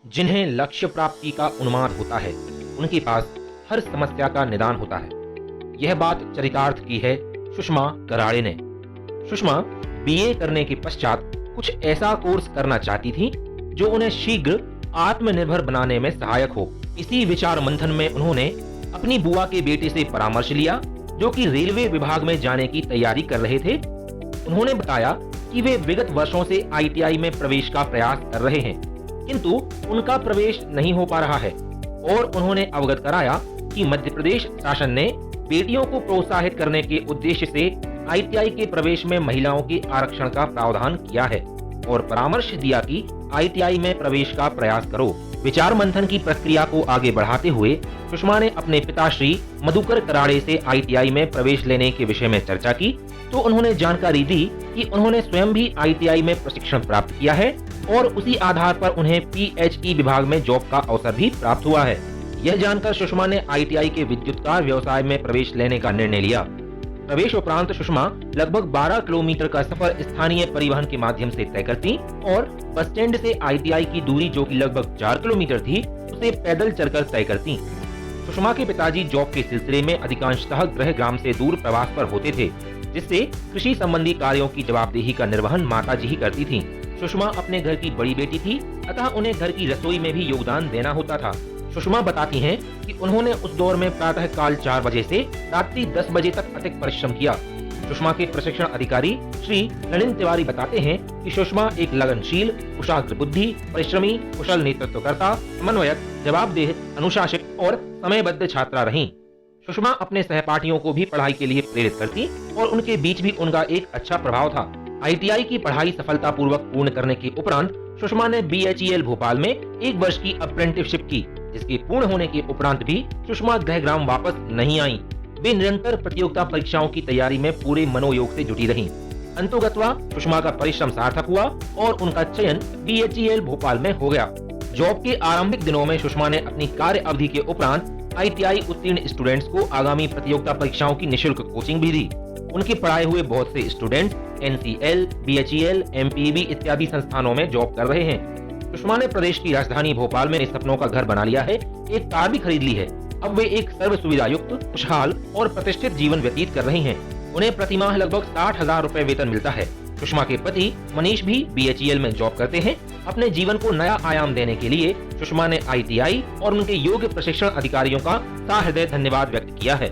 जिन्हें लक्ष्य प्राप्ति का उन्माद होता है, उनके पास हर समस्या का निदान होता है। यह बात चरितार्थ की है सुषमा कराड़े ने। सुषमा बीए करने के पश्चात कुछ ऐसा कोर्स करना चाहती थी जो उन्हें शीघ्र आत्मनिर्भर बनाने में सहायक हो। इसी विचार मंथन में उन्होंने अपनी बुआ के बेटे से परामर्श लिया, जो कि रेलवे विभाग में जाने की तैयारी कर रहे थे। उन्होंने बताया कि वे विगत वर्षों से आईटीआई में प्रवेश का प्रयास कर रहे हैं, किंतु उनका प्रवेश नहीं हो पा रहा है, और उन्होंने अवगत कराया कि मध्य प्रदेश शासन ने बेटियों को प्रोत्साहित करने के उद्देश्य से आईटीआई के प्रवेश में महिलाओं के आरक्षण का प्रावधान किया है, और परामर्श दिया कि आईटीआई में प्रवेश का प्रयास करो। विचार मंथन की प्रक्रिया को आगे बढ़ाते हुए सुषमा ने अपने पिता श्री मधुकर कराड़े से आईटीआई में प्रवेश लेने के विषय में चर्चा की, तो उन्होंने जानकारी दी कि उन्होंने स्वयं भी आईटीआई में प्रशिक्षण प्राप्त किया है और उसी आधार पर उन्हें पीएचई विभाग में जॉब का अवसर भी प्राप्त हुआ है। यह जानकर सुषमा ने आईटीआई के विद्युतकार व्यवसाय में प्रवेश लेने का निर्णय लिया। प्रवेश उपरांत सुषमा लगभग 12 किलोमीटर का सफर स्थानीय परिवहन के माध्यम से तय करती और बस स्टैंड से आईटीआई की दूरी, जो कि लगभग 4 किलोमीटर थी, उसे पैदल चलकर तय करती। सुषमा के पिताजी जॉब के सिलसिले में अधिकांशतः गृह ग्राम से दूर प्रवास पर होते थे, जिससे कृषि संबंधी कार्यों की जवाबदेही का निर्वहन माताजी ही करती थीं। सुषमा अपने घर की बड़ी बेटी थी, अतः उन्हें घर की रसोई में भी योगदान देना होता था। सुषमा बताती हैं कि उन्होंने उस दौर में प्रातः काल 4 बजे से रात्रि 10 बजे तक अतिक परिश्रम किया। सुषमा के प्रशिक्षण अधिकारी श्री नलिन तिवारी बताते हैं कि सुषमा एक लगनशील, कुशाग्र बुद्धि, परिश्रमी, कुशल नेतृत्वकर्ता, समन्वयक, जवाबदेह, अनुशासित और समयबद्ध छात्रा रहीं। सुषमा अपने सहपाठियों को भी पढ़ाई के लिए प्रेरित करती और उनके बीच भी उनका एक अच्छा प्रभाव था। आईटीआई की पढ़ाई सफलतापूर्वक पूर्ण करने के उपरांत सुषमा ने बीएचईएल भोपाल में 1 वर्ष की अप्रेंटिसशिप की, जिसके पूर्ण होने के उपरांत भी सुषमा गृहग्राम वापस नहीं आईं। वे निरंतर प्रतियोगिता परीक्षाओं की तैयारी में पूरे मनोयोग से जुटी रहीं। अंतोगत्वा सुषमा का परिश्रम सार्थक हुआ और उनका चयन बीएचईएल भोपाल में हो गया। जॉब के आरंभिक दिनों में सुषमा ने अपनी कार्य अवधि के उपरांत आईटीआई उत्तीर्ण स्टूडेंट्स को आगामी प्रतियोगिता परीक्षाओं की निःशुल्क कोचिंग भी दी। उनके पढ़ाए हुए बहुत से स्टूडेंट्स एनसीएल, बीएचईएल, एमपीईबी इत्यादि संस्थानों में जॉब कर रहे हैं। सुषमा ने प्रदेश की राजधानी भोपाल में सपनों का घर बना लिया है, एक कार भी खरीद ली है। अब वे एक सर्व सुविधा युक्त, खुशहाल और प्रतिष्ठित जीवन व्यतीत कर रही हैं। उन्हें प्रतिमाह लगभग 60,000 रुपए वेतन मिलता है। सुषमा के पति मनीष भी बीएचईएल में जॉब करते हैं। अपने जीवन को नया आयाम देने के लिए सुषमा ने आईटीआई और उनके योग्य प्रशिक्षण अधिकारियों का सहृदय धन्यवाद व्यक्त किया है।